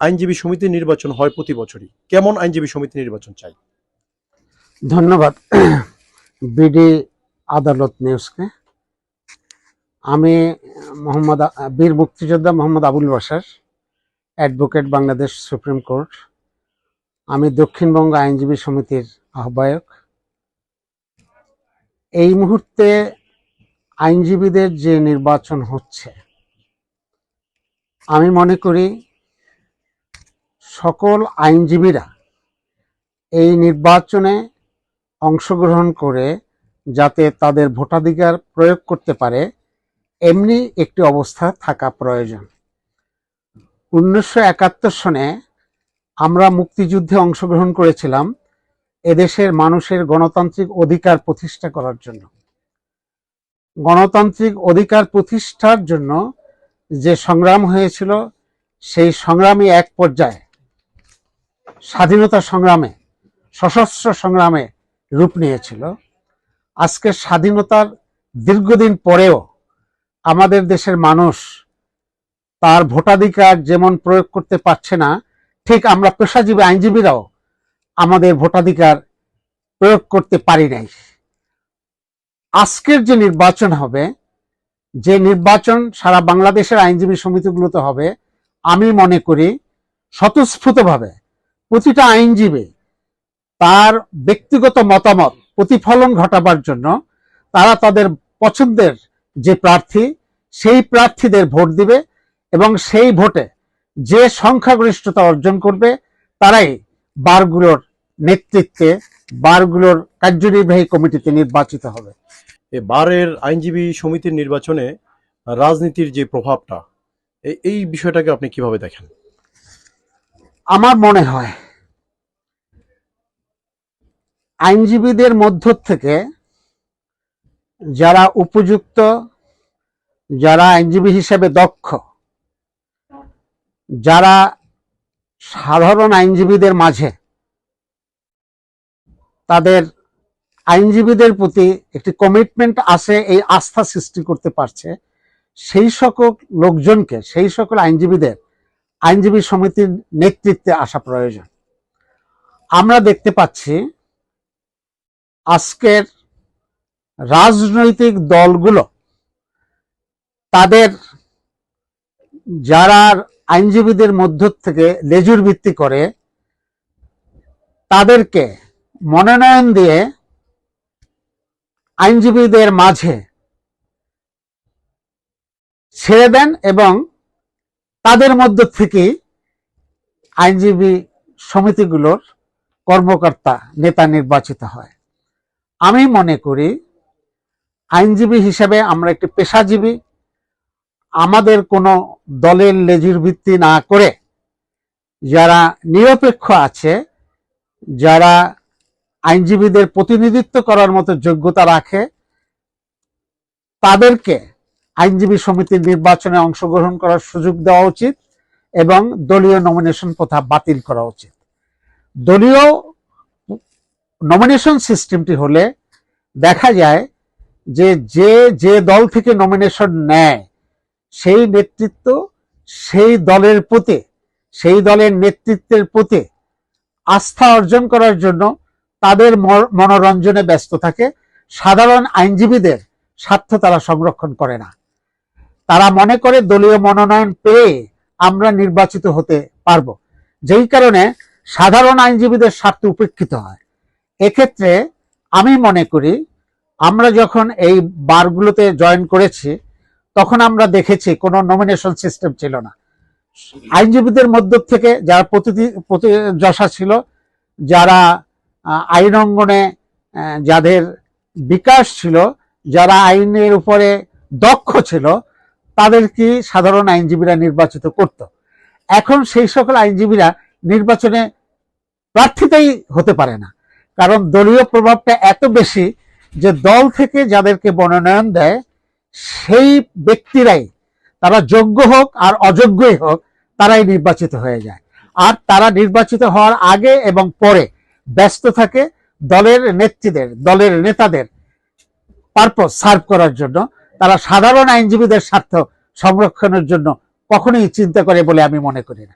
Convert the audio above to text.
আইনজীবী সমিতি নির্বাচন হয় প্রতি বছরই, কেমন আইনজীবী সমিতি নির্বাচন চাই? ধন্যবাদ বিডি আদালত নিউজকে। আমি বীর মুক্তিযোদ্ধা Mohammad Abul Bashar, advocate, Bangladesh supreme court. আমি দক্ষিণবঙ্গ আইনজীবী সমিতির আহ্বায়ক। এই মুহূর্তে আইনজীবীদের যে নির্বাচন হচ্ছে, আমি মনে করি সকল আইনজীবীরা এই নির্বাচনে অংশগ্রহণ করে যাতে তাদের ভোটাধিকার প্রয়োগ করতে পারে, এমনি একটি অবস্থা থাকা প্রয়োজন। 1971 সনে আমরা মুক্তিযুদ্ধে অংশগ্রহণ করেছিলাম এদেশের মানুষের গণতান্ত্রিক অধিকার প্রতিষ্ঠা করার জন্য। গণতান্ত্রিক অধিকার প্রতিষ্ঠার জন্য যে সংগ্রাম হয়েছিল, সেই সংগ্রামী এক পর্যায়ে স্বাধীনতা সংগ্রামে, সশস্ত্র সংগ্রামে রূপ নিয়েছিল। আজকে স্বাধীনতার দীর্ঘদিন পরেও আমাদের দেশের মানুষ তার ভোটাধিকার যেমন প্রয়োগ করতে পারছে না, ঠিক আমরা পেশাজীবী আইনজীবীরাও আমাদের ভোটাধিকার প্রয়োগ করতে পারি নাই। আজকের যে নির্বাচন হবে, যে নির্বাচন সারা বাংলাদেশের আইনজীবী সমিতিগুলোতে হবে, আমি মনে করি স্বতঃস্ফূর্তভাবে প্রতিটা আইনজীবী তার ব্যক্তিগত মতামত প্রতিফলন ঘটাবার জন্য তারা তাদের পছন্দের যে প্রার্থী, সেই প্রার্থীদের ভোট দিবে এবং সেই ভোটে যে সংখ্যাগরিষ্ঠতা অর্জন করবে তারাই বারগুলোর নেতৃত্বে, বারগুলোর কার্যনির্বাহী কমিটিতে নির্বাচিত হবে। বারের আইনজীবী সমিতির নির্বাচনে রাজনীতির যে প্রভাবটা, এই বিষয়টাকে আপনি কিভাবে দেখেন? আমার মনে হয় আইনজীবীদের মধ্য থেকে যারা উপযুক্ত, যারা আইনজীবী হিসেবে দক্ষ, যারা সাধারণ আইনজীবীদের মাঝে তাদের আইনজীবীদের প্রতি একটি কমিটমেন্ট আছে, এই আস্থা সৃষ্টি করতে পারছে, সেই সকল লোকজনকে, সেই সকল আইনজীবীদের আইনজীবী সমিতির নেতৃত্বে আসা প্রয়োজন। আমরা দেখতে পাচ্ছি আজকের রাজনৈতিক দলগুলো তাদের যারা আইনজীবীদের মধ্য থেকে লেজুর ভিত্তি করে তাদেরকে মনোনয়ন দিয়ে আইনজীবীদের মাঝে ছেড়ে দেন এবং তাদের মধ্য থেকে আইনজীবী সমিতিগুলোর কর্মকর্তা, নেতা নির্বাচিত হয়। আমি মনে করি আইনজীবী হিসেবে আমরা একটি পেশাজীবী, আমাদের কোনো দলের লেজুর ভিত্তি না করে যারা নিরপেক্ষ আছে, যারা আইনজীবীদের প্রতিনিধিত্ব করার মতো যোগ্যতা রাখে, তাদেরকে আইনজীবী সমিতির নির্বাচনে অংশগ্রহণ করার সুযোগ দেওয়া উচিত এবং দলীয় নমিনেশন প্রথা বাতিল করা উচিত। দলীয় নমিনেশন সিস্টেমটি হলে দেখা যায় যে যে দল থেকে নমিনেশন নেয়, সেই নেতৃত্ব সেই দলের প্রতি, সেই দলের নেতৃত্বের প্রতি আস্থা অর্জন করার জন্য তাদের মনোরঞ্জনে ব্যস্ত থাকে। সাধারণ আইনজীবীদের স্বার্থ তারা সংরক্ষণ করে না। তারা মনে করে দলীয় মনোনয়ন পেয়ে আমরা নির্বাচিত হতে পারবো, যেই কারণে সাধারণ আইনজীবীদের স্বার্থ উপেক্ষিত হয়। এক্ষেত্রে আমি মনে করি আমরা যখন এই বারগুলোতে জয়েন করেছি, তখন আমরা দেখেছি কোনো নমিনেশন সিস্টেম ছিল না। আইনজীবীদের মধ্য থেকে যারা প্রতিযশা ছিল, যারা আইন অঙ্গনে যাদের বিকাশ ছিল, যারা আইনের উপরে দক্ষ ছিল, তাদেরকে সাধারণ আইনজীবীরা নির্বাচিত করত। এখন সেই সকল আইনজীবীরা নির্বাচনে প্রার্থিতাই হতে পারে না, কারণ দলীয় প্রভাবটা এত বেশি যে দল থেকে যাদেরকে মনোনয়ন দেয় সেই ব্যক্তিরাই, তারা যোগ্য হোক আর অযোগ্যই হোক, তারাই নির্বাচিত হয়ে যায়। আর তারা নির্বাচিত হওয়ার আগে এবং পরে ব্যস্ত থাকে দলের নেত্রীদের, দলের নেতাদের পারপোজ সার্ভ করার জন্য। তারা সাধারণ আইনজীবীদের স্বার্থ সংরক্ষণের জন্য কখনোই চিন্তা করে বলে আমি মনে করি না।